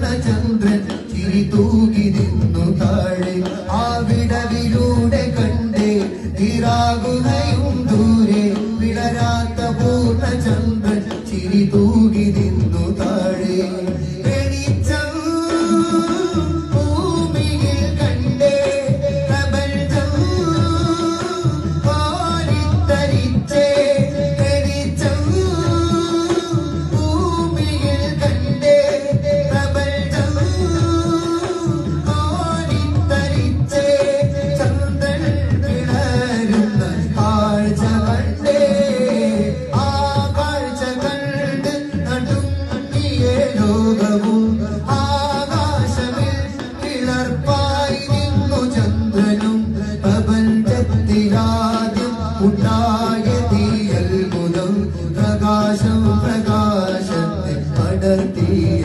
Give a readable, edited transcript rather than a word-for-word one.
പൂർണ്ണചന്ദ്രൻ ചിരി തൂകി നിന്നു താഴെ ആ വിടവിലൂടെ കണ്ടേ തീരാകുകയും ദൂരെ വിടരാത്ത പൂർണ്ണചന്ദ്രൻ ചിരി തൂകി നിന്നു താഴെ പ്രകാശം പ്രകാശത്തെ പടർത്തിയ